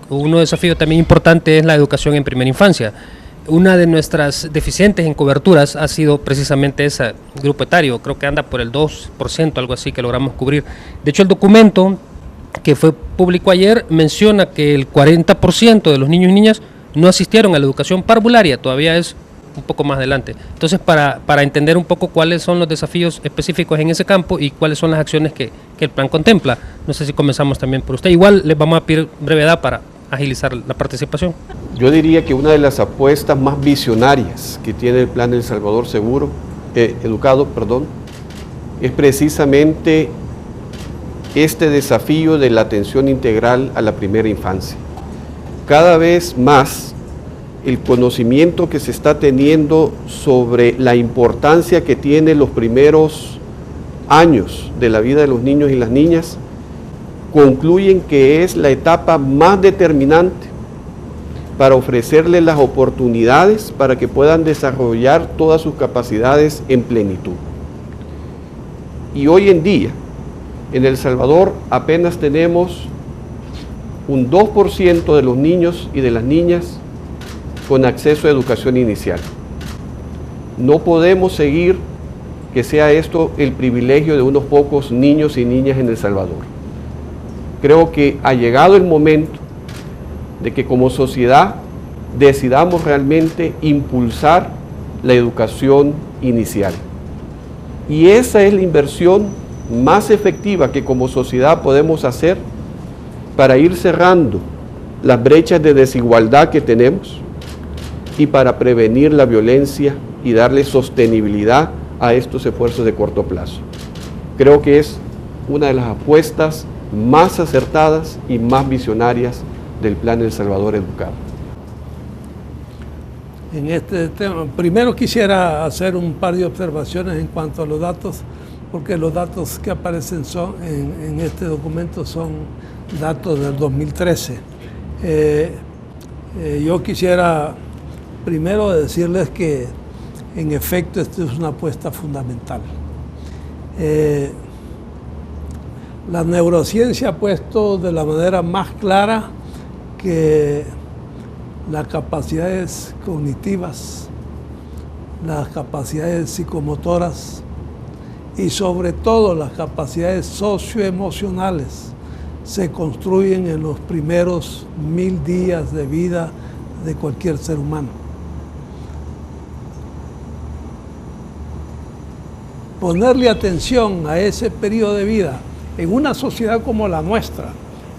Uno desafío también importante es la educación en primera infancia. Una de nuestras deficientes en coberturas ha sido precisamente ese grupo etario, creo que anda por el 2%, algo así que logramos cubrir. De hecho, el documento que fue público ayer menciona que el 40% de los niños y niñas no asistieron a la educación parvularia, todavía es un poco más adelante. Entonces, para entender un poco cuáles son los desafíos específicos en ese campo y cuáles son las acciones que el plan contempla, no sé si comenzamos también por usted. Igual les vamos a pedir brevedad para agilizar la participación. Yo diría que una de las apuestas más visionarias que tiene el plan El Salvador Educado, es precisamente este desafío de la atención integral a la primera infancia. Cada vez más el conocimiento que se está teniendo sobre la importancia que tienen los primeros años de la vida de los niños y las niñas concluyen que es la etapa más determinante para ofrecerles las oportunidades para que puedan desarrollar todas sus capacidades en plenitud. Y hoy en día, en El Salvador apenas tenemos un 2% de los niños y de las niñas con acceso a educación inicial. No podemos seguir que sea esto el privilegio de unos pocos niños y niñas en El Salvador. Creo que ha llegado el momento de que como sociedad decidamos realmente impulsar la educación inicial. Y esa es la inversión más efectiva que como sociedad podemos hacer para ir cerrando las brechas de desigualdad que tenemos y para prevenir la violencia y darle sostenibilidad a estos esfuerzos de corto plazo. Creo que es una de las apuestas más acertadas y más visionarias del Plan El Salvador Educado. En este tema, primero quisiera hacer un par de observaciones en cuanto a los datos, porque los datos que aparecen en este documento son datos del 2013. Yo quisiera primero decirles que en efecto esto es una apuesta fundamental. La neurociencia ha puesto de la manera más clara que las capacidades cognitivas, las capacidades psicomotoras y sobre todo las capacidades socioemocionales se construyen en los primeros 1000 días de vida de cualquier ser humano. Ponerle atención a ese periodo de vida en una sociedad como la nuestra,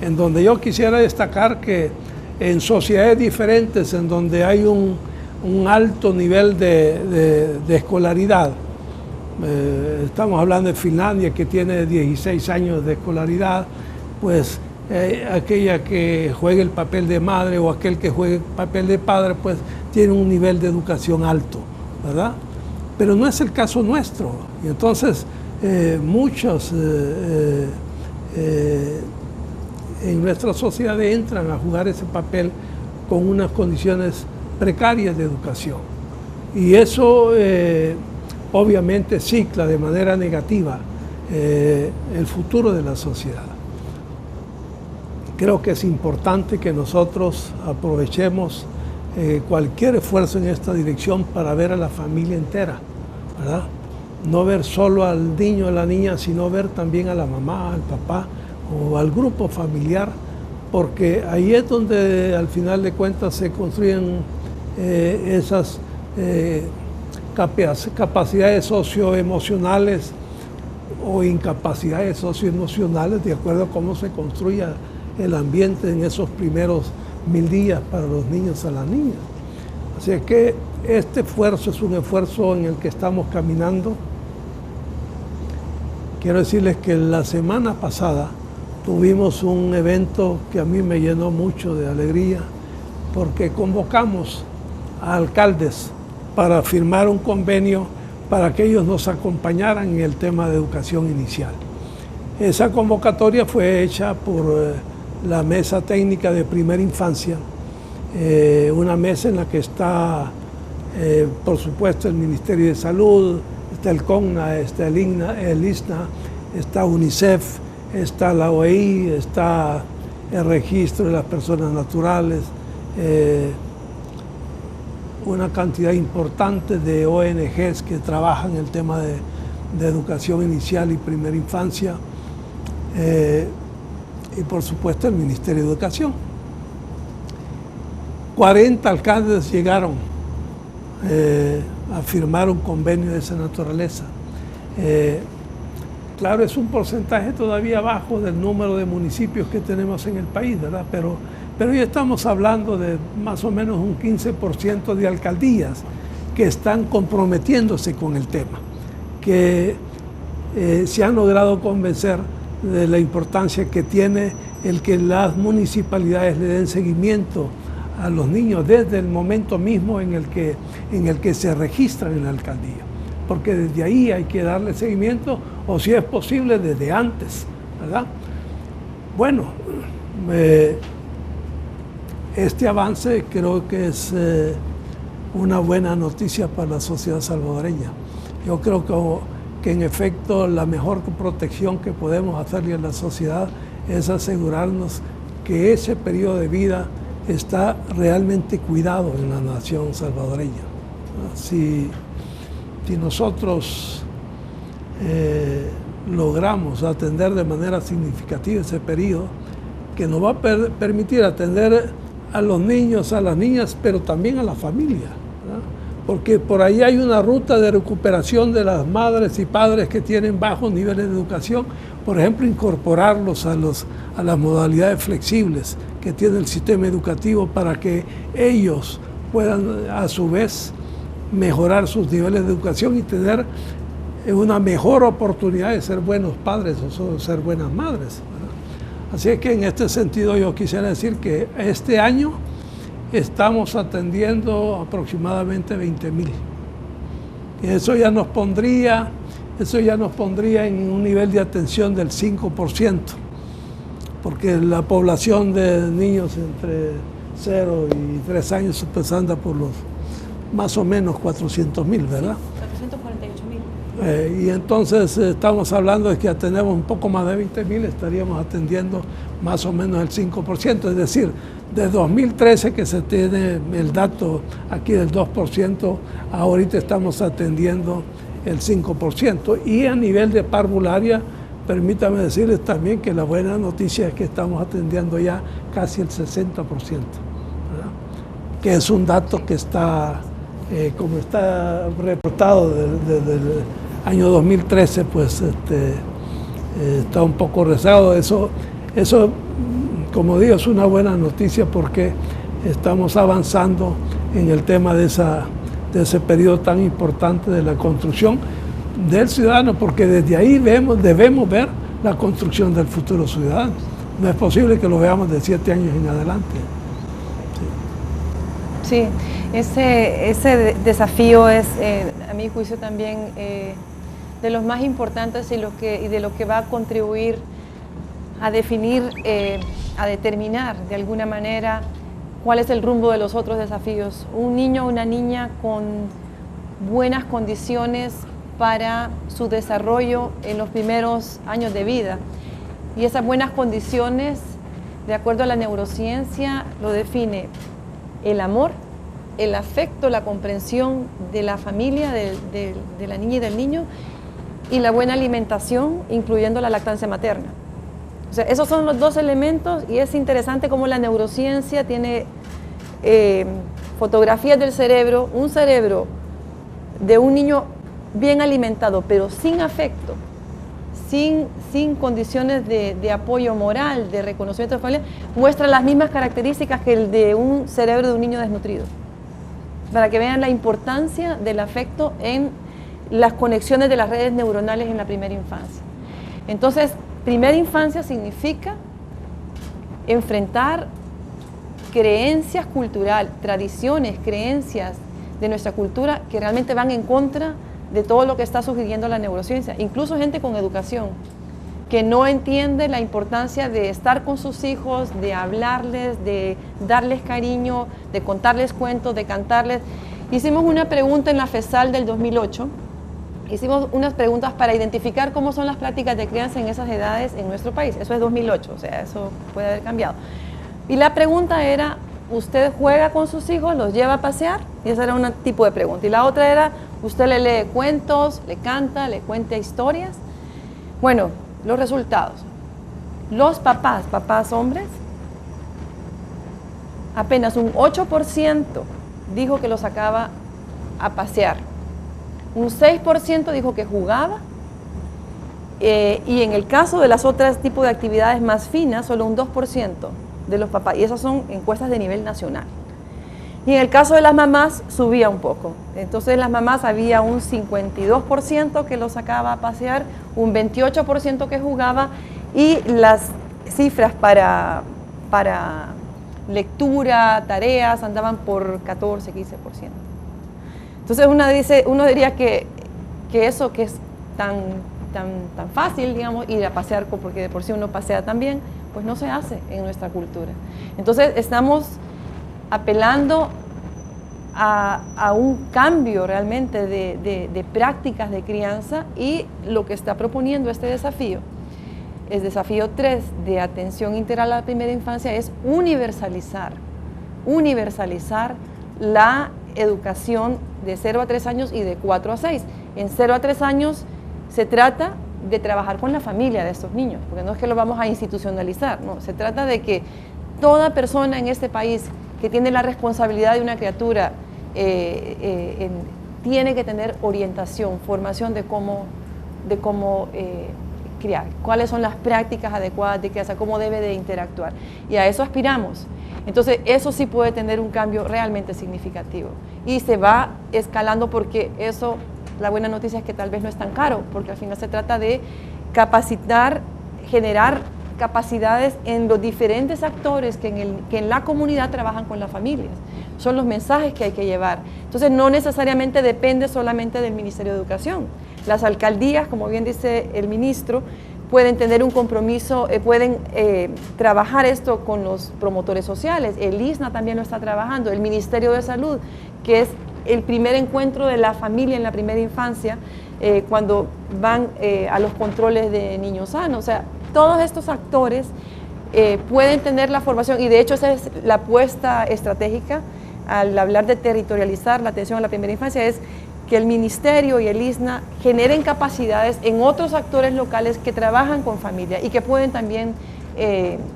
en donde yo quisiera destacar que en sociedades diferentes, en donde hay un alto nivel de escolaridad, estamos hablando de Finlandia, que tiene 16 años de escolaridad, pues aquella que juegue el papel de madre o aquel que juegue el papel de padre, pues tiene un nivel de educación alto, ¿verdad? Pero no es el caso nuestro. Y entonces muchos en nuestra sociedad entran a jugar ese papel con unas condiciones precarias de educación. Y eso obviamente cicla de manera negativa el futuro de la sociedad. Creo que es importante que nosotros aprovechemos cualquier esfuerzo en esta dirección para ver a la familia entera, ¿verdad? No ver solo al niño o la niña, sino ver también a la mamá, al papá o al grupo familiar, porque ahí es donde al final de cuentas se construyen esas capacidades socioemocionales o incapacidades socioemocionales de acuerdo a cómo se construya el ambiente en esos primeros 1000 días para los niños y las niñas. Así que este esfuerzo es un esfuerzo en el que estamos caminando. Quiero decirles que la semana pasada tuvimos un evento que a mí me llenó mucho de alegría, porque convocamos a alcaldes para firmar un convenio para que ellos nos acompañaran en el tema de educación inicial. Esa convocatoria fue hecha por la Mesa Técnica de Primera Infancia, una mesa en la que está, por supuesto, el Ministerio de Salud, está el CONNA, está el ISNA, está UNICEF, está la OEI, está el registro de las personas naturales, una cantidad importante de ONGs que trabajan el tema de educación inicial y primera infancia, y por supuesto el Ministerio de Educación. 40 alcaldes llegaron a firmar un convenio de esa naturaleza. Claro, es un porcentaje todavía bajo del número de municipios que tenemos en el país, ¿verdad? Pero ya estamos hablando de más o menos un 15% de alcaldías que están comprometiéndose con el tema, que se han logrado convencer de la importancia que tiene el que las municipalidades le den seguimiento a los niños desde el momento mismo en el que se registran en la alcaldía, porque desde ahí hay que darle seguimiento, o si es posible desde antes, ¿verdad? Bueno, este avance creo que es una buena noticia para la sociedad salvadoreña. Yo creo que en efecto la mejor protección que podemos hacerle a la sociedad es asegurarnos que ese periodo de vida está realmente cuidado en la nación salvadoreña. Si nosotros logramos atender de manera significativa ese periodo, que nos va a permitir atender a los niños, a las niñas, pero también a la familia, ¿verdad? Porque por ahí hay una ruta de recuperación de las madres y padres que tienen bajos niveles de educación, por ejemplo, incorporarlos a las modalidades flexibles que tiene el sistema educativo para que ellos puedan a su vez mejorar sus niveles de educación y tener una mejor oportunidad de ser buenos padres o ser buenas madres, ¿verdad? Así es que en este sentido yo quisiera decir que este año estamos atendiendo aproximadamente 20,000. Y eso ya nos pondría en un nivel de atención del 5%, porque la población de niños entre 0 y 3 años pues anda por los más o menos 400,000, ¿verdad? 448,000. Y entonces estamos hablando de que tenemos un poco más de 20,000, estaríamos atendiendo más o menos el 5%, es decir, de 2013 que se tiene el dato aquí del 2%, ahorita estamos atendiendo el 5%. Y a nivel de parvularia, permítame decirles también que la buena noticia es que estamos atendiendo ya casi el 60%, ¿verdad? Que es un dato que está, como está reportado desde el año 2013, pues está un poco rezagado. Eso, como digo, es una buena noticia porque estamos avanzando en el tema de ese periodo tan importante de la construcción del ciudadano, porque desde ahí debemos ver la construcción del futuro ciudadano. No es posible que lo veamos de 7 años en adelante. Sí, ese desafío es, a mi juicio también, de los más importantes y de lo que va a contribuir a definir, a determinar de alguna manera cuál es el rumbo de los otros desafíos. Un niño o una niña con buenas condiciones para su desarrollo en los primeros años de vida. Y esas buenas condiciones, de acuerdo a la neurociencia, lo define el amor, el afecto, la comprensión de la familia, de la niña y del niño, y la buena alimentación, incluyendo la lactancia materna. O sea, esos son los dos elementos, y es interesante cómo la neurociencia tiene fotografías del cerebro, un cerebro de un niño bien alimentado, pero sin afecto, sin condiciones de apoyo moral, de reconocimiento de familia, muestra las mismas características que el de un cerebro de un niño desnutrido, para que vean la importancia del afecto en las conexiones de las redes neuronales en la primera infancia. Entonces, primera infancia significa enfrentar creencias culturales, tradiciones, creencias de nuestra cultura que realmente van en contra de todo lo que está sugiriendo la neurociencia, incluso gente con educación, que no entiende la importancia de estar con sus hijos, de hablarles, de darles cariño, de contarles cuentos, de cantarles. Hicimos una pregunta en la FESAL del 2008 hicimos unas preguntas para identificar cómo son las prácticas de crianza en esas edades en nuestro país. Eso es 2008, o sea, eso puede haber cambiado. Y la pregunta era, ¿usted juega con sus hijos, los lleva a pasear? Y esa era un tipo de pregunta. Y la otra era, ¿usted le lee cuentos, le canta, le cuenta historias? Bueno, los resultados. Los papás hombres, apenas un 8% dijo que lo sacaba a pasear. Un 6% dijo que jugaba. Y en el caso de las otras tipos de actividades más finas, solo un 2% de los papás. Y esas son encuestas de nivel nacional. Y en el caso de las mamás, subía un poco. Entonces, las mamás había un 52% que lo sacaba a pasear, un 28% que jugaba, y las cifras para lectura, tareas, andaban por 14, 15%. Entonces, uno diría que eso que es tan fácil, digamos, ir a pasear, porque de por sí uno pasea también, pues no se hace en nuestra cultura. Entonces, estamos apelando a un cambio realmente de prácticas de crianza, y lo que está proponiendo este desafío, el desafío 3 de atención integral a la primera infancia, es universalizar la educación de 0 a 3 años y de 4 a 6. En 0 a 3 años se trata de trabajar con la familia de estos niños, porque no es que lo vamos a institucionalizar, no, se trata de que toda persona en este país que tiene la responsabilidad de una criatura tiene que tener orientación, formación de cómo criar, cuáles son las prácticas adecuadas de crianza, cómo debe de interactuar, y a eso aspiramos. Entonces, eso sí puede tener un cambio realmente significativo, y se va escalando, porque eso, la buena noticia es que tal vez no es tan caro, porque al final se trata de capacitar, generar capacidades en los diferentes actores que en la comunidad trabajan con las familias. Son los mensajes que hay que llevar. Entonces, no necesariamente depende solamente del Ministerio de Educación. Las alcaldías, como bien dice el ministro, pueden tener un compromiso, pueden trabajar esto con los promotores sociales. El ISNA también lo está trabajando, el Ministerio de Salud, que es el primer encuentro de la familia en la primera infancia, cuando van a los controles de niños sanos. O sea, todos estos actores pueden tener la formación, y de hecho esa es la apuesta estratégica al hablar de territorializar la atención a la primera infancia, es que el Ministerio y el ISNA generen capacidades en otros actores locales que trabajan con familia y que pueden también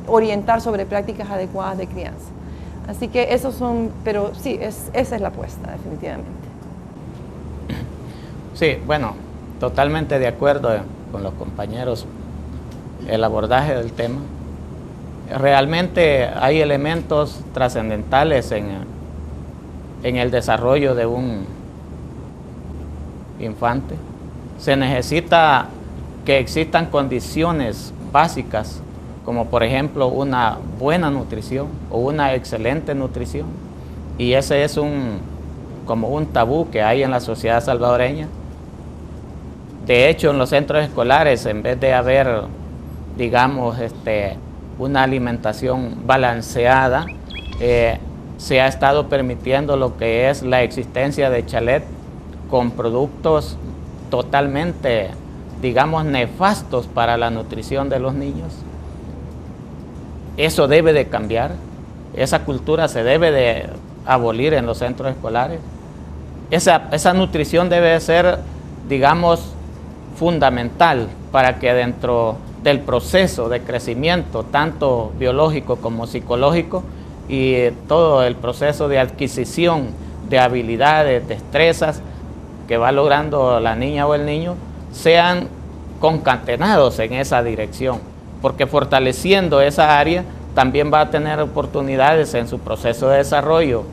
orientar sobre prácticas adecuadas de crianza. Así que esos son, pero sí, esa es la apuesta, definitivamente. Sí, bueno, totalmente de acuerdo con los compañeros, el abordaje del tema. Realmente hay elementos trascendentales en el desarrollo de un infante. Se necesita que existan condiciones básicas, como por ejemplo una buena nutrición o una excelente nutrición, y ese es como un tabú que hay en la sociedad salvadoreña. De hecho, en los centros escolares, en vez de haber, digamos, una alimentación balanceada, se ha estado permitiendo lo que es la existencia de chalet con productos totalmente, digamos, nefastos para la nutrición de los niños. Eso debe de cambiar, esa cultura se debe de abolir en los centros escolares. Esa nutrición debe de ser, digamos, fundamental para que dentro del proceso de crecimiento, tanto biológico como psicológico, y todo el proceso de adquisición de habilidades, destrezas que va logrando la niña o el niño, sean concatenados en esa dirección, porque fortaleciendo esa área también va a tener oportunidades en su proceso de desarrollo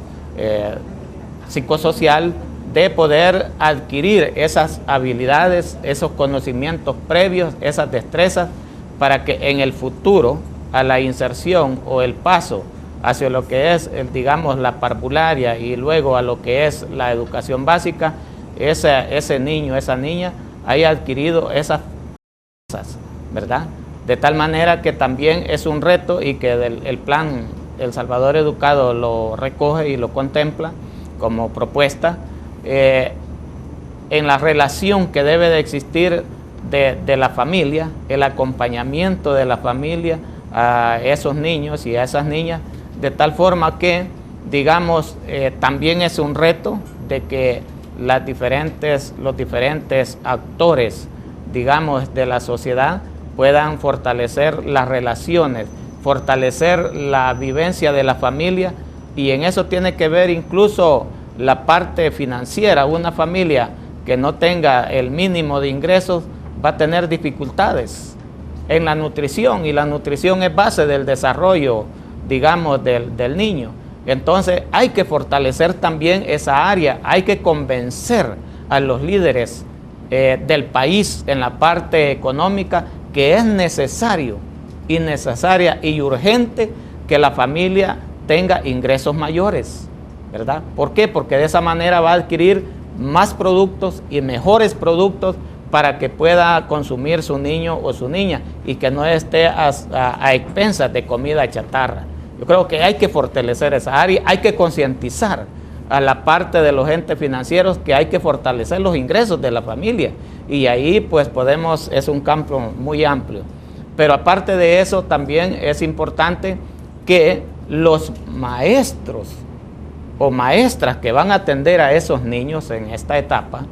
psicosocial de poder adquirir esas habilidades, esos conocimientos previos, esas destrezas, para que en el futuro, a la inserción o el paso hacia lo que es, digamos, la parvularia y luego a lo que es la educación básica, ese niño, esa niña haya adquirido esas cosas, ¿verdad? De tal manera que también es un reto, y que el plan El Salvador Educado lo recoge y lo contempla como propuesta, en la relación que debe de existir de la familia, el acompañamiento de la familia a esos niños y a esas niñas, de tal forma que, digamos, también es un reto de que los diferentes actores, digamos, de la sociedad puedan fortalecer las relaciones, fortalecer la vivencia de la familia, y en eso tiene que ver incluso la parte financiera. Una familia que no tenga el mínimo de ingresos va a tener dificultades en la nutrición, y la nutrición es base del desarrollo, digamos, del niño. Entonces hay que fortalecer también esa área, hay que convencer a los líderes del país en la parte económica que es necesario y necesaria y urgente que la familia tenga ingresos mayores, ¿verdad? ¿Por qué? Porque de esa manera va a adquirir más productos y mejores productos para que pueda consumir su niño o su niña y que no esté a expensas de comida chatarra. Yo creo que hay que fortalecer esa área, hay que concientizar a la parte de los entes financieros que hay que fortalecer los ingresos de la familia, y ahí pues es un campo muy amplio. Pero aparte de eso, también es importante que los maestros o maestras que van a atender a esos niños en esta etapa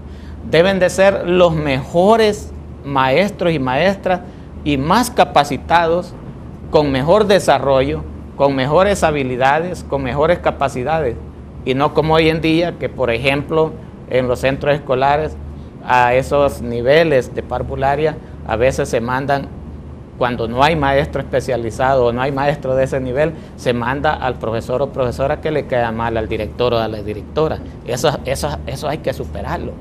deben de ser los mejores maestros y maestras y más capacitados, con mejor desarrollo, con mejores habilidades, con mejores capacidades, y no como hoy en día que, por ejemplo, en los centros escolares a esos niveles de parvularia a veces se mandan, cuando no hay maestro especializado o no hay maestro de ese nivel, se manda al profesor o profesora que le queda mal al director o a la directora. Eso hay que superarlo.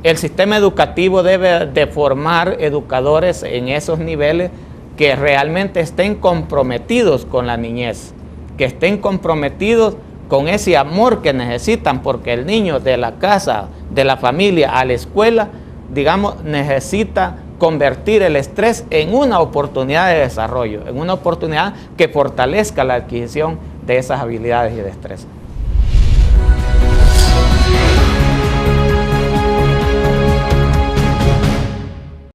El sistema educativo debe de formar educadores en esos niveles que realmente estén comprometidos con la niñez, que estén comprometidos con ese amor que necesitan, porque el niño de la casa, de la familia a la escuela, digamos, necesita convertir el estrés en una oportunidad de desarrollo, en una oportunidad que fortalezca la adquisición de esas habilidades y destrezas.